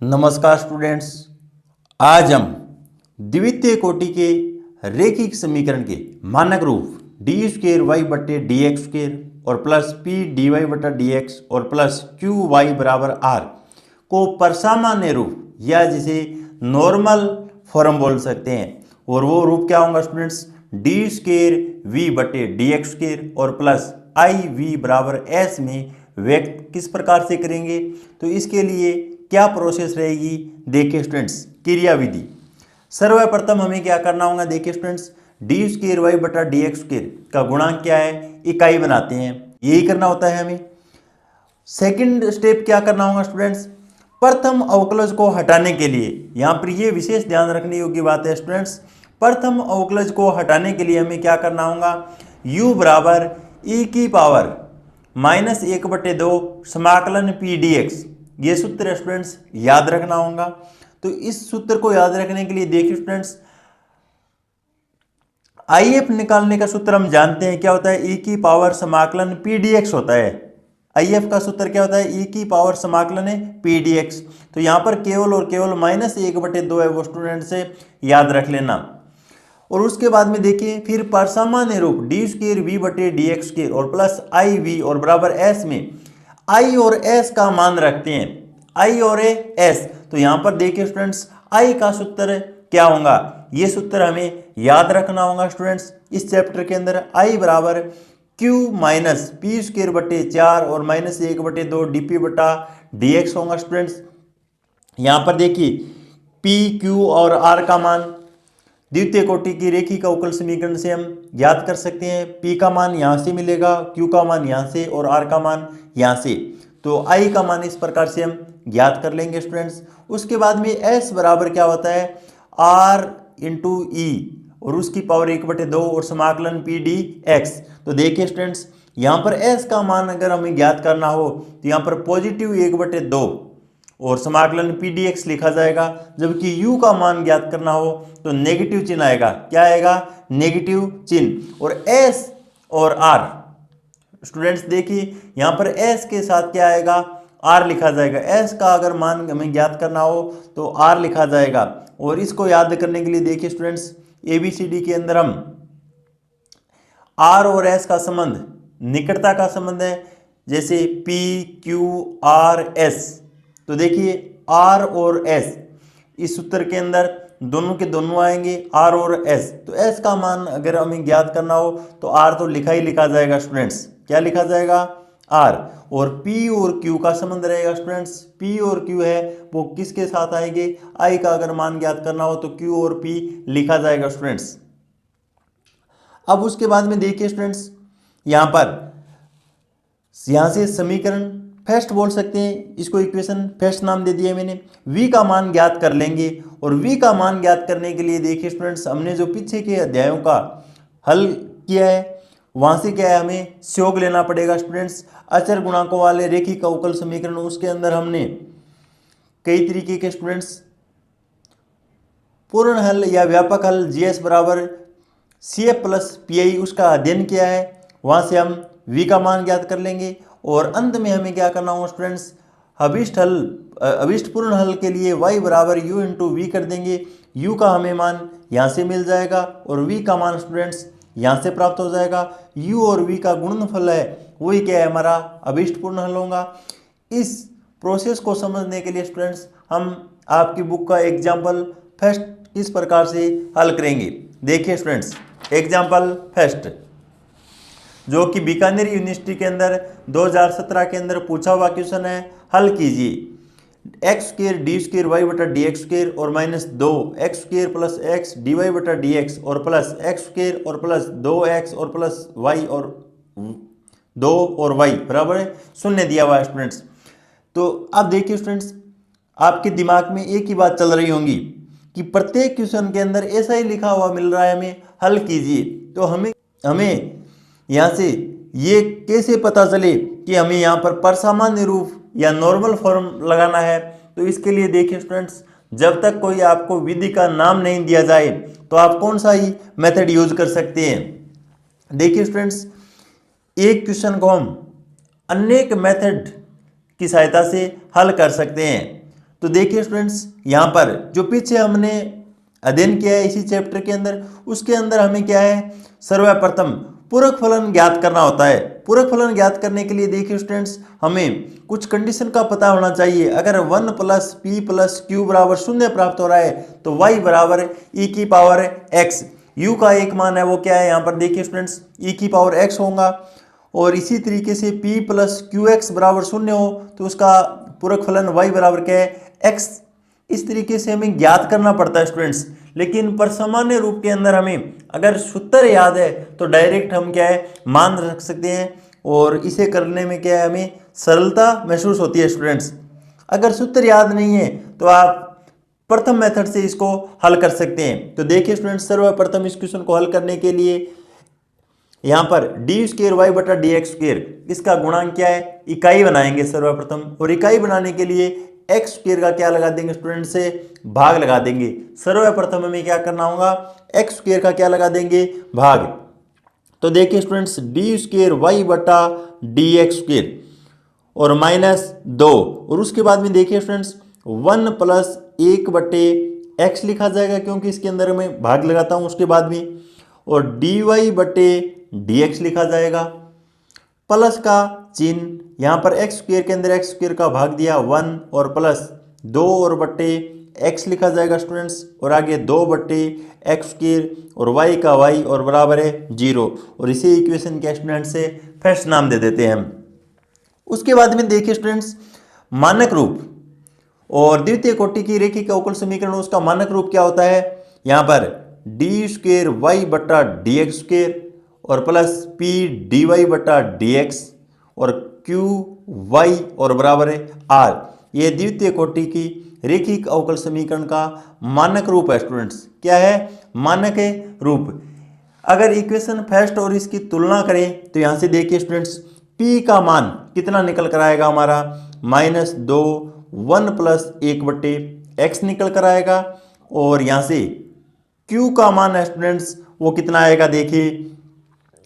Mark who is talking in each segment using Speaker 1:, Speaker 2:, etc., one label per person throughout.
Speaker 1: नमस्कार स्टूडेंट्स। आज हम द्वितीय कोटि के रैखिक समीकरण के मानक रूप डी स्क्वेयर वाई बटे डी एक्स स्क्वेयर और प्लस पी डी वाई बटा डी एक्स और प्लस क्यू वाई बराबर आर को परसामान्य रूप या जिसे नॉर्मल फॉर्म बोल सकते हैं। और वो रूप क्या होगा स्टूडेंट्स? डी स्क्वेयर वी बटे डी एक्स स्क्वेयर और प्लस आई वी बराबर एस में व्यक्त किस प्रकार से करेंगे? तो इसके लिए क्या प्रोसेस रहेगी? देखिए स्टूडेंट्स, क्रिया विधि। सर्वप्रथम हमें क्या करना होगा? देखिए स्टूडेंट्स, डी स्क्वेयर वाई बटा डी एक्स स्क्वेयर का गुणांक क्या है? इकाई बनाते हैं, यही करना होता है हमें। सेकंड स्टेप क्या करना होगा स्टूडेंट्स? प्रथम अवकलज को हटाने के लिए, यहाँ पर ये विशेष ध्यान रखने योग्य बात है स्टूडेंट्स, प्रथम अवकलज को हटाने के लिए हमें क्या करना होगा? u बराबर e की पावर -1/2 समाकलन पी डी एक्स, ये सूत्र स्टूडेंट्स याद रखना होगा। तो इस सूत्र को याद रखने के लिए देखिए स्टूडेंट्स, आईएफ निकालने का सूत्र हम जानते हैं क्या होता है? e की पावर समाकलन पी डी एक्स होता है। आईएफ का सूत्र क्या होता है? e की पावर समाकलन है पी डी एक्स। तो यहाँ पर केवल और केवल -1/2 है, वो स्टूडेंट से याद रख लेना। और उसके बाद में देखिए फिर परसामान्य रूप डी स्क्वेयर वी बटे डी एक्स स्क्वेयर और प्लस आई वी और बराबर एस में आई और एस का मान रखते हैं, आई और एस। तो यहाँ पर देखिए स्टूडेंट्स, आई का सूत्र क्या होगा? ये सूत्र हमें याद रखना होगा स्टूडेंट्स। इस चैप्टर के अंदर आई बराबर क्यू माइनस पी स्क्वेयर बटे 4 और -1/2 डी पी बटा डी एक्स होगा स्टूडेंट्स। यहाँ पर देखिए पी क्यू और आर का मान द्वितीय कोटि की रेखिक अवकल समीकरण से हम ज्ञात कर सकते हैं। P का मान यहाँ से मिलेगा, Q का मान यहाँ से और R का मान यहाँ से। तो I का मान इस प्रकार से हम ज्ञात कर लेंगे स्टूडेंट्स। उसके बाद में S बराबर क्या होता है? R इंटू ई और उसकी पावर 1/2 और समाकलन पी डी एक्स। तो देखिए स्टूडेंट्स, यहाँ पर S का मान अगर हमें ज्ञात करना हो तो यहाँ पर पॉजिटिव 1/2 और समाकलन पी डी एक्स लिखा जाएगा, जबकि u का मान ज्ञात करना हो तो नेगेटिव चिन्ह आएगा। क्या आएगा? नेगेटिव चिन्ह। और s और r स्टूडेंट्स देखिए यहाँ पर s के साथ क्या आएगा? r लिखा जाएगा। s का अगर मान हमें ज्ञात करना हो तो r लिखा जाएगा। और इसको याद करने के लिए देखिए स्टूडेंट्स, ABCD के अंदर हम r और s का संबंध निकटता का संबंध है, जैसे P Q R S। तो देखिए R और S इस सूत्र के अंदर दोनों के दोनों आएंगे, R और S। तो S का मान अगर हमें ज्ञात करना हो तो R तो लिखा ही लिखा जाएगा स्टूडेंट्स। क्या लिखा जाएगा? R। और P और Q का संबंध रहेगा स्टूडेंट्स। P और Q है वो किसके साथ आएंगे? I का अगर मान ज्ञात करना हो तो Q और P लिखा जाएगा स्टूडेंट्स। अब उसके बाद में देखिए स्टूडेंट्स, यहाँ से समीकरण फर्स्ट बोल सकते हैं, इसको इक्वेशन फर्स्ट नाम दे दिया मैंने। v का मान ज्ञात कर लेंगे और v का मान ज्ञात करने के लिए देखिए स्टूडेंट्स, हमने जो पीछे के अध्यायों का हल किया है वहाँ से क्या है, हमें योग लेना पड़ेगा स्टूडेंट्स। अचर गुणांकों वाले रेखिक अवकल समीकरण, उसके अंदर हमने कई तरीके के स्टूडेंट्स पूर्ण हल या व्यापक हल GS बराबर CF प्लस PI उसका अध्ययन किया है। वहाँ से हम v का मान ज्ञात कर लेंगे और अंत में हमें क्या करना होगा स्टूडेंट्स? अभिष्ट पूर्ण हल के लिए y बराबर u इंटू वी कर देंगे। u का हमें मान यहाँ से मिल जाएगा और v का मान स्टूडेंट्स यहाँ से प्राप्त हो जाएगा। u और v का गुणनफल है वही क्या है? हमारा अभिष्ट पूर्ण हल होगा। इस प्रोसेस को समझने के लिए स्टूडेंट्स हम आपकी बुक का एग्जाम्पल फर्स्ट किस प्रकार से हल करेंगे? देखिए स्टूडेंट्स, एग्जाम्पल फर्स्ट जो कि बीकानेर यूनिवर्सिटी के अंदर 2017 के अंदर पूछा हुआ क्वेश्चन है। हल कीजिए X square D square Y बटा डी एक्स स्क्वेयर और -2 X square plus X D Y बटा डी एक्स और प्लस एक्स स्क्वेयर और प्लस 2x और प्लस वाई और 2 और वाई बराबर है 0 दिया हुआ है स्टूडेंट्स। तो अब देखिए स्टूडेंट्स, आपके दिमाग में एक ही बात चल रही होंगी कि प्रत्येक क्वेश्चन के अंदर ऐसा ही लिखा हुआ मिल रहा है, हमें हल कीजिए। तो हमें यहाँ से ये कैसे पता चले कि हमें यहाँ पर परसामान्य रूप या नॉर्मल फॉर्म लगाना है? तो इसके लिए देखिए स्टूडेंट्स, जब तक कोई आपको विधि का नाम नहीं दिया जाए तो आप कौन सा ही मेथड यूज कर सकते हैं? देखिए स्टूडेंट्स, एक क्वेश्चन को हम अनेक मेथड की सहायता से हल कर सकते हैं। तो देखिए स्टूडेंट्स, यहाँ पर जो पीछे हमने अध्ययन किया है इसी चैप्टर के अंदर, उसके अंदर हमें क्या है, सर्वप्रथम पूरक फलन ज्ञात करना होता है। पूरक फलन ज्ञात करने के लिए देखिए स्टूडेंट्स, हमें कुछ कंडीशन का पता होना चाहिए। अगर 1 + p + q = 0 प्राप्त हो रहा है तो y = e⁻x, u का एक मान है वो क्या है, यहाँ पर देखिए स्टूडेंट्स e⁻x होगा। और इसी तरीके से p + qx = 0 हो तो उसका पूरक फलन y बराबर क्या है, x। इस तरीके से हमें ज्ञात करना पड़ता है स्टूडेंट्स। लेकिन पर सामान्य रूप के अंदर हमें अगर सूत्र याद है तो डायरेक्ट हम क्या है, मान रख सकते हैं, और इसे करने में क्या है, हमें सरलता महसूस होती है स्टूडेंट्स। अगर सूत्र याद नहीं है तो आप प्रथम मेथड से इसको हल कर सकते हैं। तो देखिए स्टूडेंट्स, सर्वप्रथम इस क्वेश्चन को हल करने के लिए यहाँ पर d² y/dx², इसका गुणांक क्या है, इकाई बनाएंगे सर्वप्रथम। और इकाई बनाने के लिए x² का क्या लगा देंगे स्टूडेंट, से भाग लगा देंगे। सर्वप्रथम हमें क्या करना होगा, x² का क्या लगा देंगे, भाग। तो देखिए स्टूडेंट्स, d² y/dx² और -2, और उसके बाद में देखिए स्टूडेंट्स 1 + 1/x लिखा जाएगा, क्योंकि इसके अंदर मैं भाग लगाता हूँ उसके बाद में, और dy/dx लिखा जाएगा। प्लस का चिन्ह, यहाँ पर x² के अंदर x² का भाग दिया 1 और +2 और बट्टे x लिखा जाएगा स्टूडेंट्स, और आगे 2/x² और y का y और बराबर है 0, और इसे इक्वेशन के स्टूडेंट से फर्स्ट नाम दे देते हैं हम। उसके बाद में देखिए स्टूडेंट्स, मानक रूप और द्वितीय कोटि की रेखिक अवकल समीकरण, उसका मानक रूप क्या होता है, यहाँ पर d² y/dx² और प्लस p dy/dx और q y और बराबर है r। ये द्वितीय कोटि की रेखिक अवकल समीकरण का मानक रूप है स्टूडेंट्स। क्या है, मानक है रूप। अगर इक्वेशन फर्स्ट और इसकी तुलना करें तो यहाँ से देखिए स्टूडेंट्स, p का मान कितना निकल कर आएगा हमारा, -2 1 + 1/x निकल कर आएगा। और यहाँ से q का मान है स्टूडेंट्स वो कितना आएगा, देखिए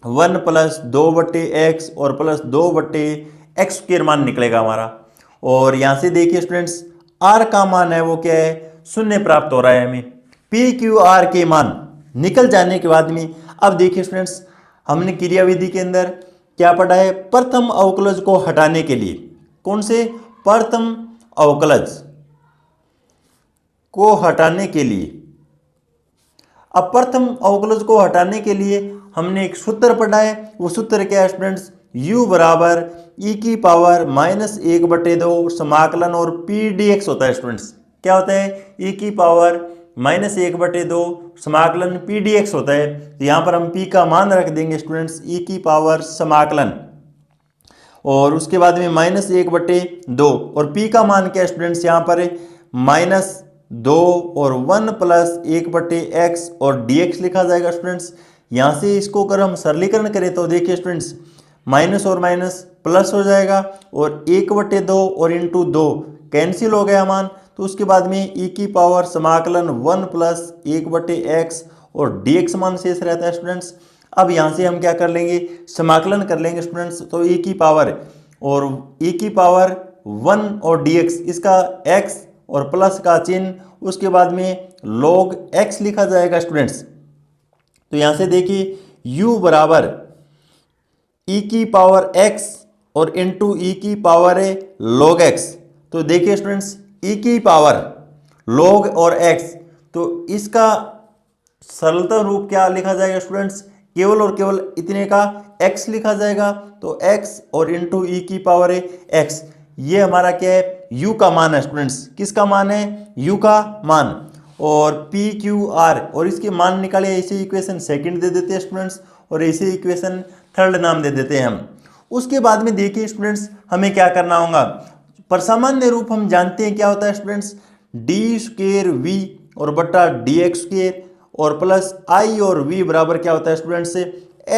Speaker 1: 1 + 2/x और +2/x² मान निकलेगा हमारा। और यहाँ से देखिए स्टूडेंट्स, r का मान है वो क्या है, 0 प्राप्त हो रहा है हमें। p q r के मान निकल जाने के बाद में अब देखिए स्टूडेंट्स, हमने क्रियाविधि के अंदर क्या पढ़ा है, प्रथम अवकलज को हटाने के लिए, कौन से, प्रथम अवकलज को हटाने के लिए। अब प्रथम अवकलज को हटाने के लिए हमने एक सूत्र पढ़ा है, वो सूत्र क्या है स्टूडेंट्स, u = e⁻−1/2 समाकलन और pdx होता है स्टूडेंट्स। क्या होता है, e⁻−1/2 समाकलन pdx होता है। तो यहाँ पर हम p का मान रख देंगे स्टूडेंट्स e⁻ समाकलन, और उसके बाद में -1/2, और p का मान क्या है स्टूडेंट्स, यहाँ पर -2 और 1 + 1/x और dx लिखा जाएगा स्टूडेंट्स। यहाँ से इसको अगर हम सरलीकरण करें तो देखिए स्टूडेंट्स, माइनस और माइनस प्लस हो जाएगा, और 1/2 और इंटू 2 कैंसिल हो गया मान। तो उसके बाद में e⁻ समाकलन 1 + 1/x और dx मान शेष रहता है स्टूडेंट्स। अब यहाँ से हम क्या कर लेंगे, समाकलन कर लेंगे स्टूडेंट्स। तो e⁻ और e⁻1 और dx, इसका x और प्लस का चिन्ह, उसके बाद में log x लिखा जाएगा स्टूडेंट्स। तो यहाँ से देखिए u बराबर e⁻x और इंटू e⁻log x। तो देखिए स्टूडेंट्स, e⁻log और x, तो इसका सरलता रूप क्या लिखा जाएगा स्टूडेंट्स, केवल और केवल इतने का x लिखा जाएगा। तो x और इंटू e⁻x, ये हमारा क्या है, u का मान है स्टूडेंट्स। किसका मान है, u का मान। और p q r, और इसके मान निकाले, इसे इक्वेशन सेकंड दे देते हैं स्टूडेंट्स, और इसे इक्वेशन थर्ड नाम दे देते हैं हम। उसके बाद में देखिए स्टूडेंट्स, हमें क्या करना होगा, पर सामान्य रूप हम जानते हैं क्या होता है स्टूडेंट्स, d² v और बटा dx² और प्लस i और v बराबर क्या होता है स्टूडेंट्स से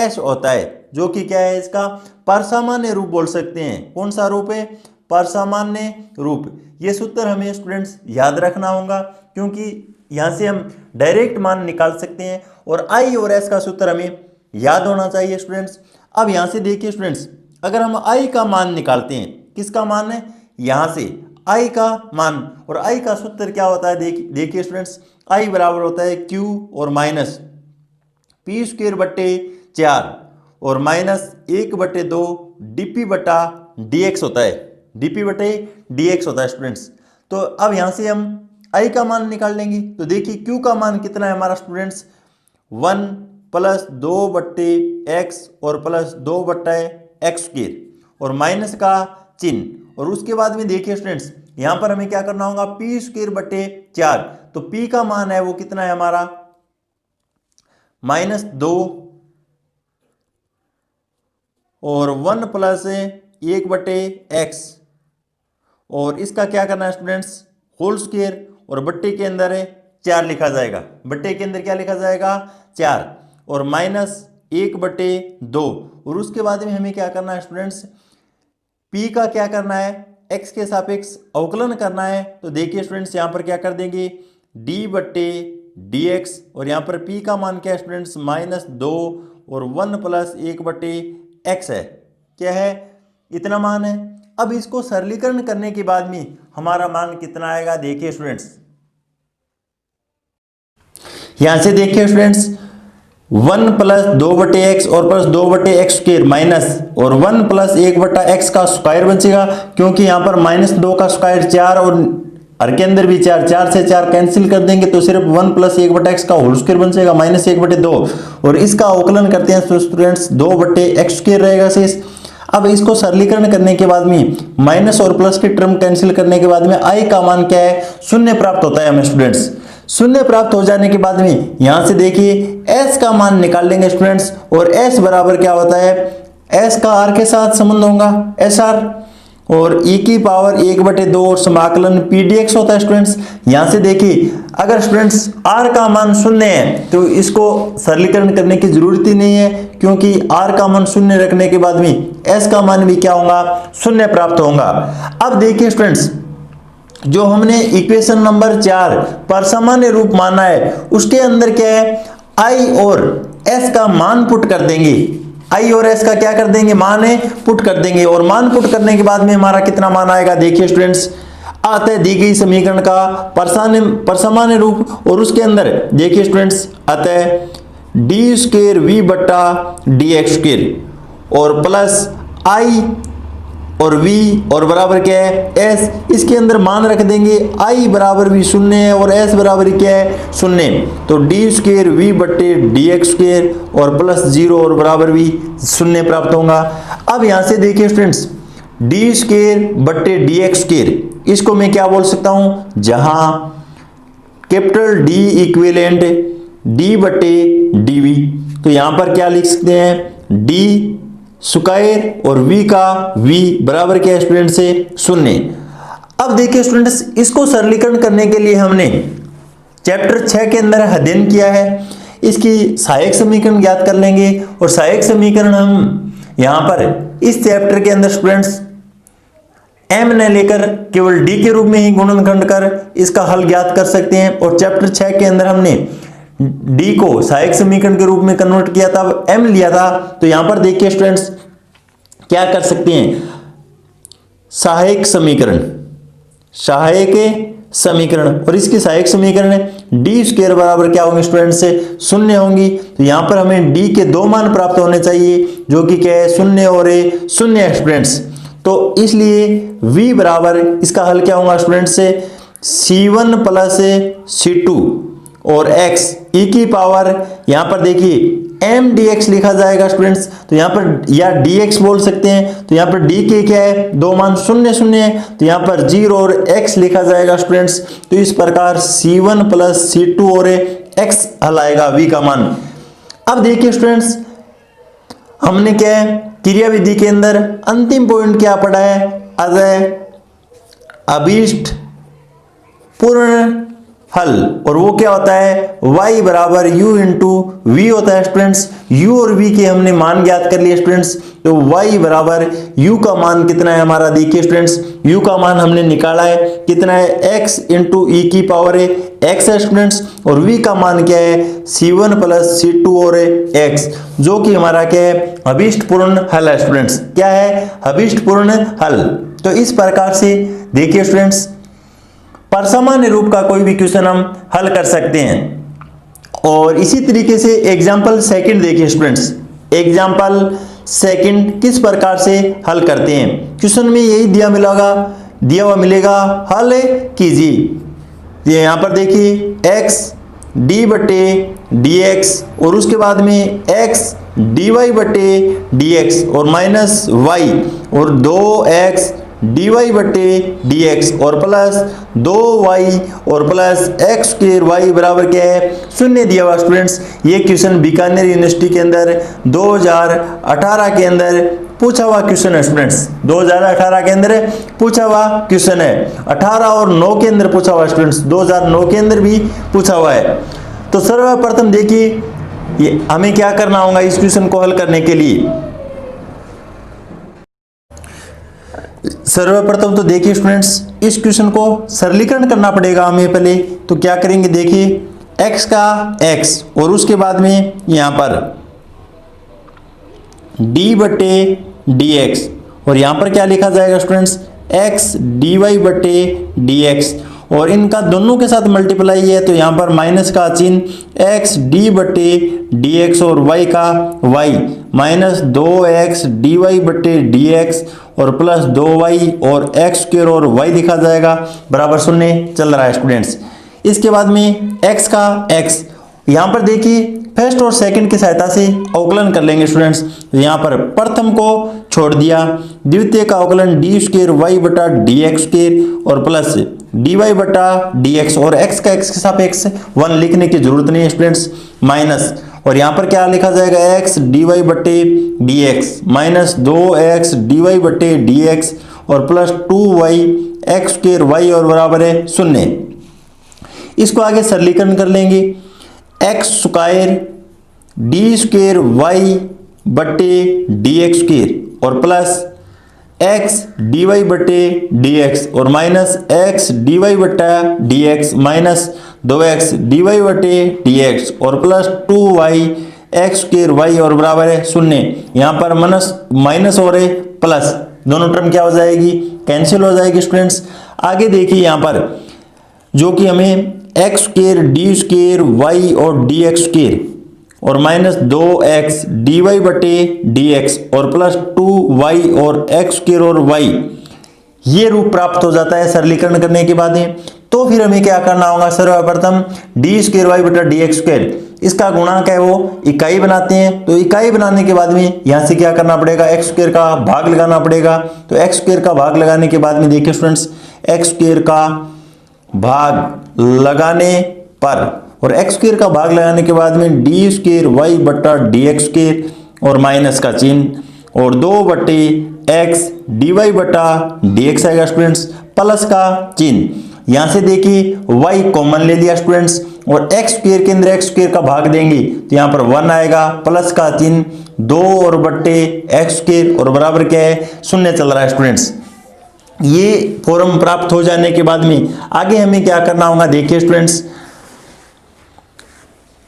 Speaker 1: s होता है, जो कि क्या है, इसका परसामान्य रूप बोल सकते हैं। कौन सा रूप है, परसामान्य रूप। ये सूत्र हमें स्टूडेंट्स याद रखना होगा, क्योंकि यहाँ से हम डायरेक्ट मान निकाल सकते हैं, और i और s का सूत्र हमें याद होना चाहिए स्टूडेंट्स। अब यहाँ से देखिए स्टूडेंट्स, अगर हम i का मान निकालते हैं, किसका मान है, यहाँ से आई का मान, और आई का सूत्र क्या होता है देखिए स्टूडेंट्स, आई बराबर होता है क्यू और माइनस पी स्क्वायर बट्टे 4 और माइनस 1/2 dp बटा dx होता है, dp बटे dx होता है स्टूडेंट्स। तो अब यहाँ से हम आई का मान निकाल लेंगे। तो देखिए क्यू का मान कितना है हमारा स्टूडेंट्स, 1 + 2/x और प्लस 2/x² और माइनस का चिन्ह, और उसके बाद में देखिए स्टूडेंट्स यहाँ पर हमें क्या करना होगा, पी स्क्वायर बटे 4। तो p का मान है वो कितना है हमारा -2 और 1 + 1/x और इसका क्या करना है स्टूडेंट्स, होल स्क्वायर, और बट्टे के अंदर है 4 लिखा जाएगा, बट्टे के अंदर क्या लिखा जाएगा 4 और -1/2 और उसके बाद में हमें क्या करना है स्टूडेंट्स, p का क्या करना है, x के सापेक्ष अवकलन करना है। तो देखिए स्टूडेंट्स यहाँ पर क्या कर देंगे, d/dx और यहाँ पर p का मान क्या है स्टूडेंट्स, -2 और 1 + 1/x है, क्या है, इतना मान है। अब इसको सरलीकरण करने के बाद में हमारा मान कितना आएगा, देखिए स्टूडेंट्स यहां से देखिए स्टूडेंट्स 1 + 2/x और प्लस 2/x² माइनस और 1 + 1/x का स्क्वायर बचेगा, क्योंकि यहाँ पर -2 का स्क्वायर 4 और हर के अंदर भी 4 से 4 कैंसिल कर देंगे तो सिर्फ 1 + 1/x का होल स्क्वायर बचेगा -1/2 और इसका अवकलन करते हैं तो स्टूडेंट्स 2/x² रहेगा शेष। अब इसको सरलीकरण करने के बाद में माइनस और प्लस की टर्म कैंसिल करने के बाद में आई का मान क्या है, 0 प्राप्त होता है हमें स्टूडेंट्स। 0 प्राप्त हो जाने के बाद में यहां से देखिए s का मान निकाल लेंगे स्टूडेंट्स, और s बराबर क्या होता है, s का r के साथ संबंध होगा SR और e की पावर 1/2 और समाकलन pdx होता है स्टूडेंट्स। यहां से देखिए अगर स्टूडेंट्स r का मान 0 है तो इसको सरलीकरण करने की जरूरत ही नहीं है, क्योंकि r का मान 0 रखने के बाद में s का मान भी क्या होगा, 0 प्राप्त होगा। अब देखिए स्टूडेंट्स जो हमने इक्वेशन नंबर 4 पर सामान्य रूप माना है उसके अंदर क्या है, i और s का मान पुट कर देंगे, i और s का क्या कर देंगे, मान है पुट कर देंगे, और मान पुट करने के बाद में हमारा कितना मान आएगा, देखिए स्टूडेंट्स आता है दी गई समीकरण का परसामान्य रूप, और उसके अंदर देखिए स्टूडेंट्स आता है d² v/dx² और प्लस i और v और बराबर क्या है s, इसके अंदर मान रख देंगे i बराबर भी 0 है और s बराबर क्या है 0, तो d² v/dx² और प्लस 0 और बराबर भी 0 प्राप्त होगा। अब यहां से देखिए स्टूडेंट्स d² dx² इसको मैं क्या बोल सकता हूं, जहां कैपिटल D इक्विवेलेंट d/dv, तो यहां पर क्या लिख सकते हैं d स्क्वायर और v का v बराबर क्या है स्टूडेंट से 0। अब देखिए स्टूडेंट्स इसको सरलीकरण करने के लिए हमने चैप्टर 6 के अंदर अध्ययन किया है, इसकी सहायक समीकरण ज्ञात कर लेंगे, और सहायक समीकरण हम यहां पर इस चैप्टर के अंदर स्टूडेंट्स m न लेकर केवल d के रूप में ही गुणनखंड कर इसका हल ज्ञात कर सकते हैं। और चैप्टर 6 के अंदर हमने d को सहायक समीकरण के रूप में कन्वर्ट किया था, m लिया था, तो यहां पर देखिए स्टूडेंट्स क्या कर सकते हैं, सहायक समीकरण और इसकी सहायक समीकरण है d² बराबर क्या होंगे स्टूडेंट्स से 0 होंगी, तो यहां पर हमें d के 2 मान प्राप्त होने चाहिए जो कि क्या है 0 और 0 है स्टूडेंट्स। तो इसलिए v बराबर इसका हल क्या होगा स्टूडेंट्स से c1 + c2 और x e की पावर यहां पर देखिए m dx लिखा जाएगा स्टूडेंट्स, तो यहां पर या dx बोल सकते हैं, तो यहां पर d के क्या है 2 मान 0 0 है, तो यहां पर 0 और x लिखा जाएगा स्टूडेंट्स। तो इस प्रकार c1 + c2 और x हल आएगा v का मान। अब देखिए स्टूडेंट्स हमने क्या है क्रिया विधि के अंदर अंतिम पॉइंट क्या पढ़ा है, अतः अभीष्ट पूर्ण हल, और वो क्या होता है y बराबर u × v होता है स्टूडेंट्स। u और v के हमने मान ज्ञात कर लिए स्टूडेंट्स, तो y बराबर u का मान कितना है हमारा, देखिए स्टूडेंट्स u का मान हमने निकाला है कितना है x × e की पावर है x है स्टूडेंट्स, और v का मान क्या है c1 + c2 और x, जो कि हमारा क्या है अभीष्ट पूर्ण हल है स्टूडेंट्स। क्या है अभीष्ट पूर्ण हल, तो इस प्रकार से देखिए स्टूडेंट्स, परसामान्य रूप का कोई भी क्वेश्चन हम हल कर सकते हैं। और इसी तरीके से एग्जाम्पल सेकंड देखिए स्टूडेंट्स, एग्जाम्पल सेकंड किस प्रकार से हल करते हैं। क्वेश्चन में यही दिया हुआ मिलेगा, हल कीजिए। ये यहाँ पर देखिए x d बटे डी एक्स और उसके बाद में x dy बटे डी एक्स और माइनस y और 2x dy बटे डी एक्स और प्लस 2y और प्लस x स्क्वायर y बराबर क्या है, 0 दिया हुआ स्टूडेंट्स। ये क्वेश्चन बीकानेर यूनिवर्सिटी के अंदर 2018 के अंदर पूछा हुआ क्वेश्चन है स्टूडेंट्स। 2018 के अंदर पूछा हुआ क्वेश्चन है, 18 और 9 के अंदर पूछा हुआ स्टूडेंट्स, 2009 के अंदर भी पूछा हुआ है। तो सर्वप्रथम देखिए ये हमें क्या करना होगा इस क्वेश्चन को हल करने के लिए। सर्वप्रथम तो देखिए स्टूडेंट्स, इस क्वेश्चन को सरलीकरण करना पड़ेगा हमें पहले। तो क्या करेंगे, देखिए x का x और उसके बाद में यहाँ पर d बटे डी एक्स और यहाँ पर क्या लिखा जाएगा स्टूडेंट्स, x dy बटे डी एक्स और इनका दोनों के साथ मल्टीप्लाई है तो यहाँ पर माइनस का चिन्ह x d बटे डी एक्स और y का y माइनस 2x dy बटे डी एक्स और प्लस 2y और x स्क्वायर और y लिखा जाएगा बराबर 0 चल रहा है स्टूडेंट्स। इसके बाद में x का x, यहाँ पर देखिए फर्स्ट और सेकंड की सहायता से अवकलन कर लेंगे स्टूडेंट्स। यहाँ पर प्रथम को छोड़ दिया, द्वितीय का अवकलन डी स्क्वायर वाई बटा डी एक्स स्क्वायर और प्लस डी वाई बटा डी एक्स और x का x के सापेक्ष 1 लिखने की जरूरत नहीं है स्टूडेंट्स, माइनस और यहाँ पर क्या लिखा जाएगा, x डी वाई बटे D X minus 2x D Y बटे डी एक्स और plus 2y X square Y और बराबर है 0। इसको आगे सरलीकरण कर लेंगे, x square D square Y बटे डी एक्स स्क्वायर और प्लस x डी वाई बटे डी एक्स और माइनस x डी वाई बटा D X minus 2x D Y बटे डी एक्स और plus 2y X square Y और बराबर है 0। यहाँ पर माइनस और प्लस दोनों टर्म क्या हो जाएगी, कैंसिल हो जाएगी स्टूडेंट्स। आगे देखिए यहाँ पर जो कि हमें X square D square Y और डी एक्स स्क्वायर और माइनस 2x डी वाई बटे डी एक्स और प्लस 2y और एक्स स्क्वायर और y ये रूप प्राप्त हो जाता है सरलीकरण करने के बाद। तो फिर हमें क्या करना होगा, सर्वप्रथम डी स्क्वायर वाई बटा डी एक्स स्क्वायर इसका गुणांक है वो इकाई बनाते हैं। तो इकाई बनाने के बाद में यहाँ से क्या करना पड़ेगा, एक्स स्क्वायर का भाग लगाना पड़ेगा। तो एक्स स्क्वायर का भाग लगाने के बाद में देखिए स्टूडेंट्स, एक्स स्क्वायर का भाग लगाने पर और एक्स स्क्वायर का भाग लगाने के बाद में डी स्क्वायर वाई बटा डी एक्स स्क्वायर और माइनस का चिन्ह और 2 बटे एक्स डी वाई बटा डी एक्स आएगा स्टूडेंट्स, प्लस का चिन्ह। यहाँ से देखिए y कॉमन ले लिया स्टूडेंट्स और एक्स स्क्वायर के अंदर एक्स स्क्वायर का भाग देंगे तो यहाँ पर 1 आएगा, प्लस का चिन्ह 2 और बटे एक्स स्क्वायर और बराबर क्या है 0 चल रहा है स्टूडेंट्स। ये फॉर्म प्राप्त हो जाने के बाद में आगे हमें क्या करना होगा, देखिए स्टूडेंट्स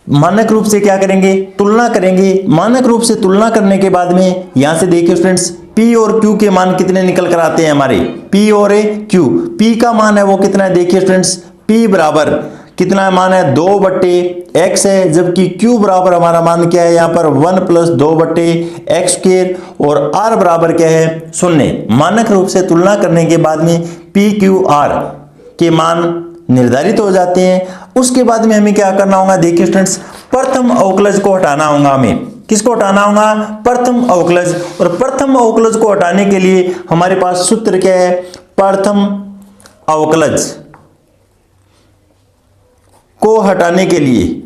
Speaker 1: मानक रूप से क्या करेंगे, तुलना करेंगे। मानक रूप से तुलना करने के बाद में यहां से देखिए स्टूडेंट्स P और Q के मान कितने निकल कर आते हैं हमारे, P और Q। P का मान है वो कितना है, देखिए स्टूडेंट्स P बराबर कितना मान है 2 बटे x है, जबकि Q बराबर हमारा मान क्या है यहाँ पर 1 प्लस 2 बटे एक्स स्क्वायर और R बराबर क्या है 0। मानक रूप से तुलना करने के बाद में P Q R के मान निर्धारित हो जाते हैं। उसके बाद में हमें क्या करना होगा, देखिए स्टूडेंट्स प्रथम अवकलज को हटाना होगा। हमें किसको हटाना होगा, प्रथम अवकलज। और प्रथम अवकलज को हटाने के लिए हमारे पास सूत्र क्या है, प्रथम अवकलज को हटाने के लिए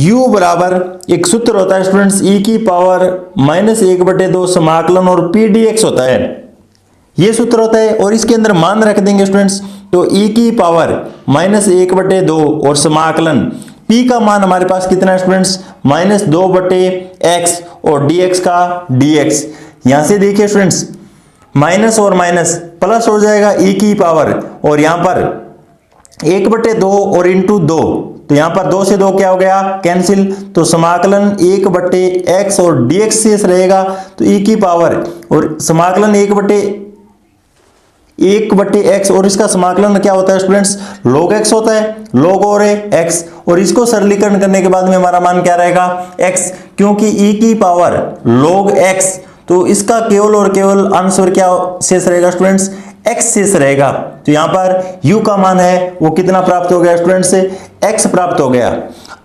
Speaker 1: u बराबर एक सूत्र होता है स्टूडेंट्स e की पावर -1/2 समाकलन और p dx होता है, ये सूत्र होता है। और इसके अंदर मान रख देंगे स्टूडेंट्स, तो e की पावर -1/2 और समाकलन p का मान हमारे पास कितना है स्टूडेंट्स -2/x और dx का dx। यहां से देखिए स्टूडेंट्स माइनस और माइनस प्लस हो जाएगा e की पावर और यहां पर 1/2 और इंटू 2 तो यहाँ पर 2 से 2 क्या हो गया, कैंसिल। तो समाकलन 1/x और dx शेष रहेगा। तो e की पावर और समाकलन 1/x और इसका समाकलन क्या होता है स्टूडेंट्स, log x होता है, log और x, और इसको सरलीकरण करने के बाद में हमारा मान क्या रहेगा, x, क्योंकि e की पावर log x, तो इसका केवल और केवल आंसर क्या शेष रहेगा स्टूडेंट्स, x शेष रहेगा। तो यहाँ पर u का मान है वो कितना प्राप्त हो गया स्टूडेंट्स, x प्राप्त हो गया।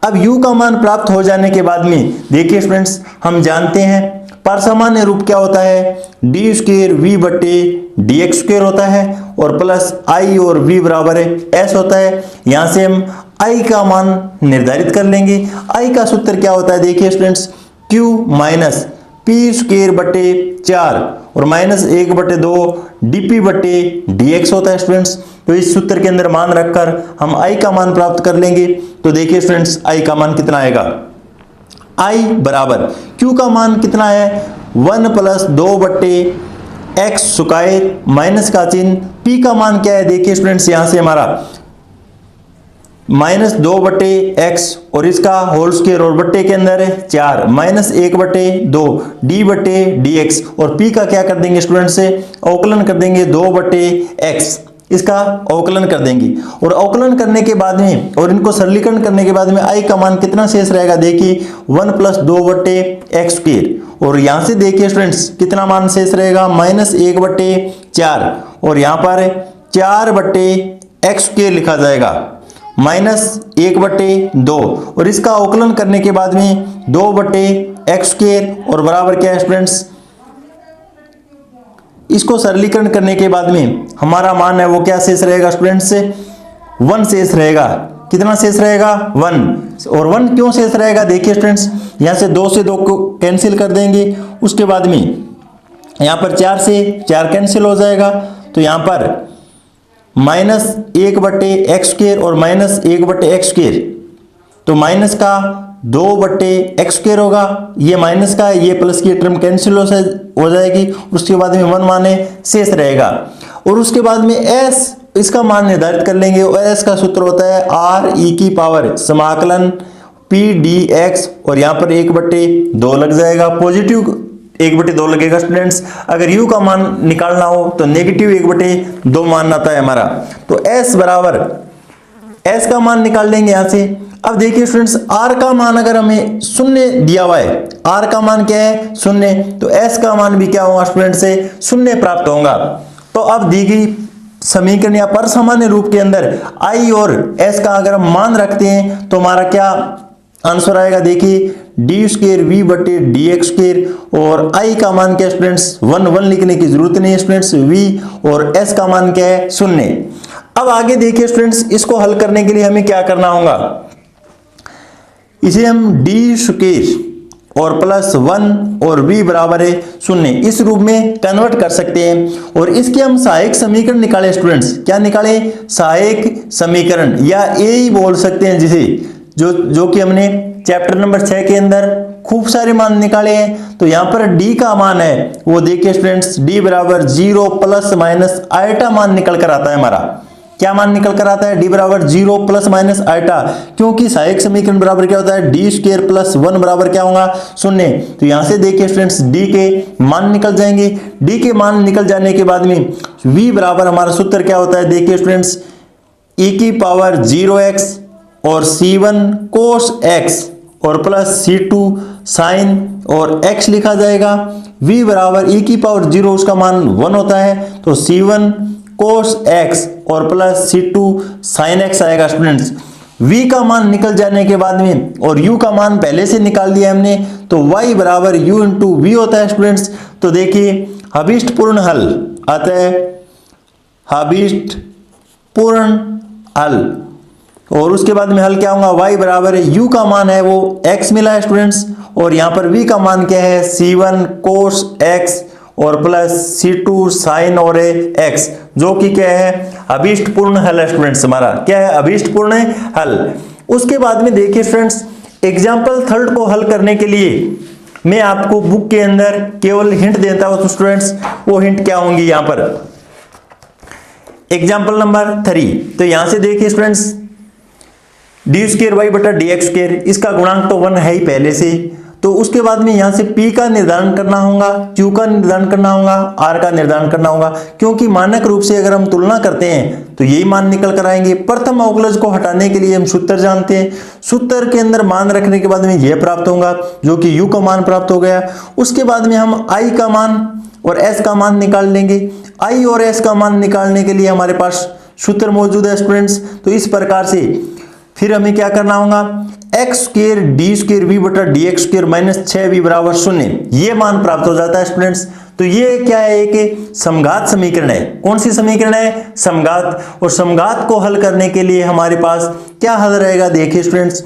Speaker 1: अब u का मान प्राप्त हो जाने के बाद में देखिए स्टूडेंट्स, हम जानते हैं परसामान्य रूप क्या होता है, डी स्क्वेयर वी बटे डी एक्स स्क्वेयर होता है और प्लस आई और वी बराबर एस होता है। यहां से हम आई का मान निर्धारित कर लेंगे। आई का सूत्र क्या होता है, देखिए students, Q minus P square बटे 4 और माइनस 1/2 डीपी बटे डीएक्स होता है स्टूडेंट्स। तो इस सूत्र के अंदर मान रखकर हम आई का मान प्राप्त कर लेंगे। तो देखिए स्टूडेंट्स, आई का मान कितना आएगा, आई बराबर क्यू का मान कितना है, 1 + 2/x स्क्वायर माइनस का चिन्ह, पी का मान क्या है, देखिए स्टूडेंट्स यहां से हमारा -2/x और इसका होल स्क्वायर और बट्टे के अंदर है 4 -1/2 डी बटे dx और p का क्या कर देंगे स्टूडेंट से अवकलन कर देंगे 2/x, इसका अवकलन कर देंगे और अवकलन करने के बाद में और इनको सरलीकरण करने के बाद में i का मान कितना शेष रहेगा, देखिए 1 + 2/x स्क्वायर और यहां से देखिए स्टूडेंट्स कितना मान शेष रहेगा -1/4 और यहां पर 4/x स्क्वायर लिखा जाएगा -1/2 और इसका अवकलन करने के बाद में 2/x स्क्वायर और बराबर क्या है स्टूडेंट्स, इसको सरलीकरण करने के बाद में हमारा मान है वो क्या शेष रहेगा स्टूडेंट्स, 1 शेष रहेगा। कितना शेष रहेगा, 1। और 1 क्यों शेष रहेगा, देखिए स्टूडेंट्स यहां से 2 से 2 को कैंसिल कर देंगे, उसके बाद में यहां पर 4 से 4 कैंसिल हो जाएगा। तो यहां पर -1/x स्क्वायर और -1/x स्क्वायर, तो माइनस का 2/x स्क्वायर होगा, ये माइनस का ये प्लस की टर्म कैंसिल हो जाएगी। उसके बाद में 1 माने शेष रहेगा और उसके बाद में s इसका मान निर्धारित कर लेंगे और s का सूत्र होता है r समाकलन pdx और यहाँ पर 1/2 लग जाएगा, पॉजिटिव 1/2 लगेगा स्टूडेंट्स। अगर u का मान निकालना हो तो नेगेटिव 1/2 मान आता है हमारा। तो s बराबर s का मान निकाल लेंगे यहां से। अब देखिए स्टूडेंट्स, r का मान अगर हमें 0 दिया हुआ है, r का मान क्या है 0, तो s का मान भी क्या होगा स्टूडेंट से 0 प्राप्त होगा। तो अब दी गई समीकरण या परसामान्य रूप के अंदर i और s का अगर हम मान रखते हैं तो हमारा क्या आंसर आएगा, देखिए डी स्क्वायर वी बटे डी एक्स स्क्वायर और i का मान क्या स्टूडेंट्स 1 लिखने की जरूरत नहीं है स्टूडेंट्स, v और s का मान क्या है 0। अब आगे देखिए स्टूडेंट्स, इसको हल करने के लिए हमें क्या करना होगा, इसे हम डी स्क्वायर और +1 और v बराबर है 0 इस रूप में कन्वर्ट कर सकते हैं और इसके हम सहायक समीकरण निकाले स्टूडेंट्स। क्या निकाले, सहायक समीकरण या ए ही बोल सकते हैं जिसे, जो कि हमने चैप्टर नंबर 6 के अंदर खूब सारे मान निकाले हैं। तो यहाँ पर d का मान है वो देखिए स्टूडेंट्स, d बराबर 0 ± आइटा मान निकल कर आता है हमारा। क्या मान निकल कर आता है, d बराबर 0 ± आइटा, क्योंकि सहायक समीकरण बराबर क्या होता है d स्क्वायर + 1 बराबर क्या होगा 0। तो यहाँ से देखिए स्टूडेंट्स d के मान निकल जाएंगे। d के मान निकल जाने के बाद में v बराबर हमारा सूत्र क्या होता है, देखिए स्टूडेंट्स e⁻0x और c1 cos x और प्लस c2 sin और x लिखा जाएगा। v बराबर e⁻0 उसका मान 1 होता है, तो c1 cos x और प्लस c2 sin x आएगा स्टूडेंट्स। v का मान निकल जाने के बाद में और u का मान पहले से निकाल दिया हमने, तो y बराबर u × v होता है स्टूडेंट्स। तो देखिए अभीष्ट पूर्ण हल आता है, अभीष्ट पूर्ण हल, और उसके बाद में हल क्या होगा, y बराबर u का मान है वो x मिला है स्टूडेंट्स और यहाँ पर v का मान क्या है c1 cos x और प्लस c2 sin और x, जो कि क्या है अभीष्ट पूर्ण हल है स्टूडेंट्स। हमारा क्या है, अभीष्ट पूर्ण हल। उसके बाद में देखिए स्टूडेंट्स, एग्जाम्पल 3 को हल करने के लिए मैं आपको बुक के अंदर केवल हिंट देता हूं। तो स्टूडेंट्स वो हिंट क्या होंगी, यहाँ पर एग्जाम्पल नंबर 3। तो यहां से देखिए स्टूडेंट्स, डी स्क्वायर वाई बटा डी एक्स स्क्वायर, इसका गुणांक तो 1 है ही पहले से। तो उसके बाद में यहाँ से P का निर्धारण करना होगा, Q का निर्धारण करना होगा, R का निर्धारण करना होगा, क्योंकि मानक रूप से अगर हम तुलना करते हैं तो यही मान निकल कर आएंगे। प्रथम अवकलज को हटाने के लिए हम सूत्र जानते हैं, सूत्र के अंदर मान रखने के बाद में यह प्राप्त होगा जो कि U का मान प्राप्त हो गया। उसके बाद में हम I का मान और S का मान निकाल लेंगे। I और S का मान निकालने के लिए हमारे पास सूत्र मौजूद है स्टूडेंट्स। तो इस प्रकार से फिर हमें क्या करना होगा, X square D square V बटा D X square minus 6v बराबर 0, ये मान प्राप्त हो जाता है स्टूडेंट्स। तो ये क्या है, एक समघात समीकरण है। कौन सी समीकरण है, समघात। और समघात को हल करने के लिए हमारे पास क्या हल रहेगा, देखिए स्टूडेंट्स,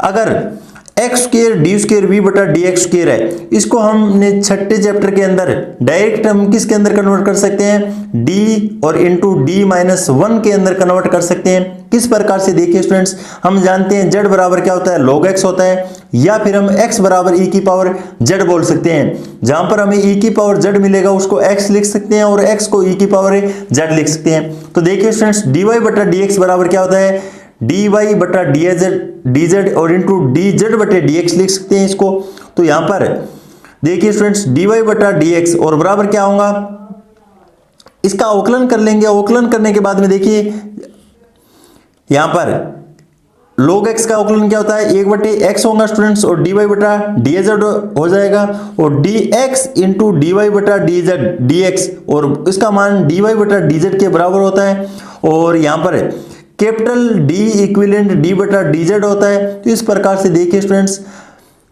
Speaker 1: अगर X square D square V बटा डी एक्स स्क्वायर है, इसको हमने छठे चैप्टर के अंदर डायरेक्ट हम किसके अंदर कन्वर्ट कर सकते हैं, डी और इंटू डी माइनस 1 के अंदर कन्वर्ट कर सकते हैं। किस प्रकार से, देखिए स्टूडेंट्स, हम जानते हैं z बराबर क्या होता है, log x होता है, या फिर हम x बराबर e की पावर z बोल सकते हैं। जहां पर हमें e की पावर z मिलेगा उसको x लिख सकते हैं और x को e की पावर z लिख सकते हैं। तो देखिए स्टूडेंट्स, dy बटा dx बराबर क्या होता है, dy बटा dz और इंटू dz बटे dx लिख सकते हैं इसको। तो यहां पर देखिए स्टूडेंट्स, dy बटा dx और बराबर क्या होगा, इसका अवकलन कर लेंगे। अवकलन करने के बाद में देखिए यहां पर log x का अवकलन क्या होता है, 1 बटे x होगा स्टूडेंट्स, और dy बटा dz हो जाएगा, और dx इंटू dy बटा dx, और इसका मान dy बटा dz के बराबर होता है। और यहां पर कैपिटल D इक्विवेलेंट d बटा dz होता है। तो इस प्रकार से देखिए स्टूडेंट्स,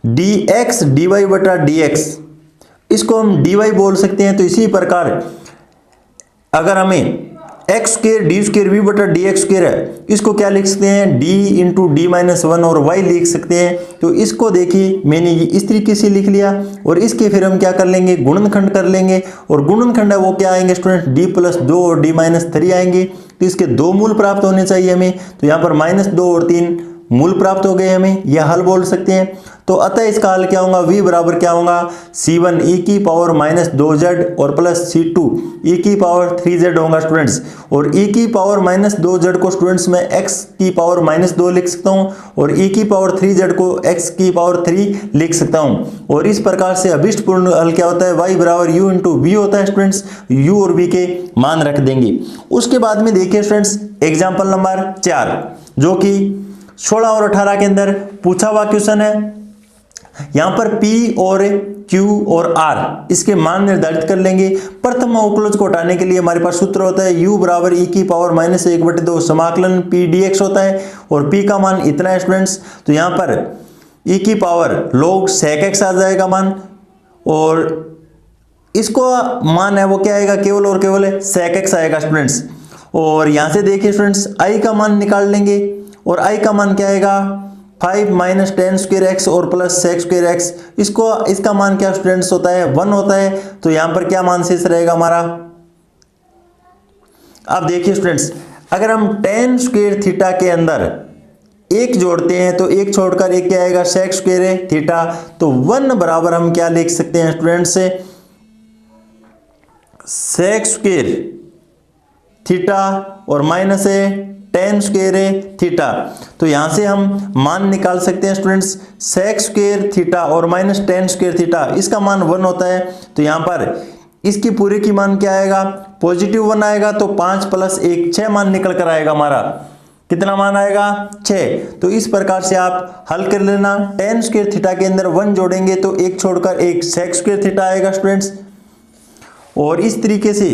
Speaker 1: dx dy बटा dx, इसको हम dy बोल सकते हैं। तो इसी प्रकार अगर हमें X square D square V बटा डी एक्स स्क्वायर है, इसको क्या लिख सकते हैं, डी इंटू डी माइनस 1 और y लिख सकते हैं। तो इसको देखिए मैंने ये इस तरीके से लिख लिया, और इसके फिर हम क्या कर लेंगे, गुणनखंड कर लेंगे। और गुणनखंड है वो क्या आएंगे स्टूडेंट, d प्लस 2 और d माइनस 3 आएंगे। तो इसके 2 मूल प्राप्त होने चाहिए हमें। तो यहाँ पर -2 और 3 मूल प्राप्त हो गए हमें, यह हल बोल सकते हैं। तो अतः इसका हल क्या होगा, v बराबर क्या होगा, c1 e की पावर -2z और प्लस c2 e की पावर 3z होगा स्टूडेंट्स। और e की पावर -2z को स्टूडेंट्स मैं x की पावर -2 लिख सकता हूँ, और e की पावर 3z को x की पावर 3 लिख सकता हूँ। और इस प्रकार से अभिष्टपूर्ण हल क्या होता है, y बराबर u इंटू v होता है स्टूडेंट्स। u और v के मान रख देंगे। उसके बाद में देखिए स्टूडेंट्स, एग्जाम्पल नंबर 4 जो कि 16 और 18 के अंदर पूछा हुआ क्वेश्चन है। यहां पर P और Q और R इसके मान निर्धारित कर लेंगे। प्रथम अवकलज को हटाने के लिए हमारे पास सूत्र होता है U बराबर e की पावर -1/2 समाकलन P dx होता है, और P का मान इतना है स्टूडेंट्स। तो यहां पर e की पावर log sec x आ जाएगा मान, और इसको मान है वो क्या आएगा, केवल और केवल sec x आएगा स्टूडेंट्स। और यहां से देखिए स्टूडेंट्स, I का मान निकाल लेंगे, और I का मान क्या आएगा, 5 माइनस 10 स्क्वायर एक्स और प्लस सेक स्क्वायर एक्स। इसका मान क्या स्टूडेंट्स होता है, 1 होता है। तो यहां पर क्या मान शेष रहेगा हमारा, अब देखिए स्टूडेंट्स, अगर हम tan स्क्वायर थीटा के अंदर 1 जोड़ते हैं तो 1 छोड़कर 1 क्या आएगा, सेक स्क्वायर थीटा। तो 1 बराबर हम क्या लिख सकते हैं स्टूडेंट्स, सेक स्क्वायर थीटा और माइनस tan स्क्वायर थीटा। तो यहां से हम मान निकाल सकते हैं स्टूडेंट्स, सेक स्क्वायर थीटा और माइनस tan स्क्वायर थीटा, इसका मान 1 होता है। तो यहां पर इसकी पूरे की मान क्या आएगा, पॉजिटिव 1 आएगा। तो 5 + 1 6 मान निकल कर आएगा हमारा। कितना मान आएगा, 6। तो इस प्रकार से आप हल कर लेना। tan स्क्वायर थीटा के अंदर 1 जोड़ेंगे तो 1 छोड़कर 1 सेक स्क्वायर थीटा आएगा स्टूडेंट्स। और इस तरीके से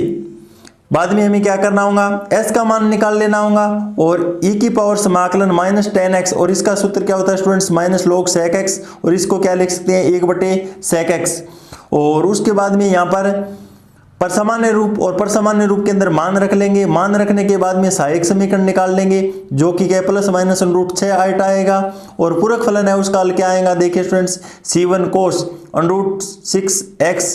Speaker 1: बाद में हमें क्या करना होगा, s का मान निकाल लेना होगा, और e की पावर समाकलन -tan x, और इसका सूत्र क्या होता है स्टूडेंट्स, -log sec x, और इसको क्या लिख सकते हैं, 1/sec x। और उसके बाद में यहाँ पर परसामान्य रूप और परसामान्य रूप के अंदर मान रख लेंगे। मान रखने के बाद में सहायक समीकरण निकाल लेंगे, जो कि क्या ±√6 आएगा। और पूरक फलन है उसका हल क्या आएगा, देखिए स्टूडेंट्स, c1 cos √6x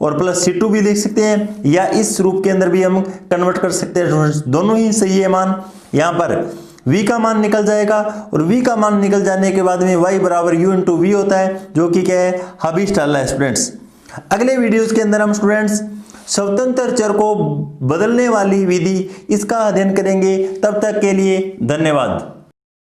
Speaker 1: और प्लस c2 भी लिख सकते हैं, या इस रूप के अंदर भी हम कन्वर्ट कर सकते हैं। दोनों ही सही है मान। यहाँ पर v का मान निकल जाएगा, और v का मान निकल जाने के बाद में y बराबर u इंटू v होता है, जो कि क्या है, हबिष्ट हल है स्टूडेंट्स। अगले वीडियोस के अंदर हम स्टूडेंट्स स्वतंत्र चर को बदलने वाली विधि इसका अध्ययन करेंगे। तब तक के लिए धन्यवाद।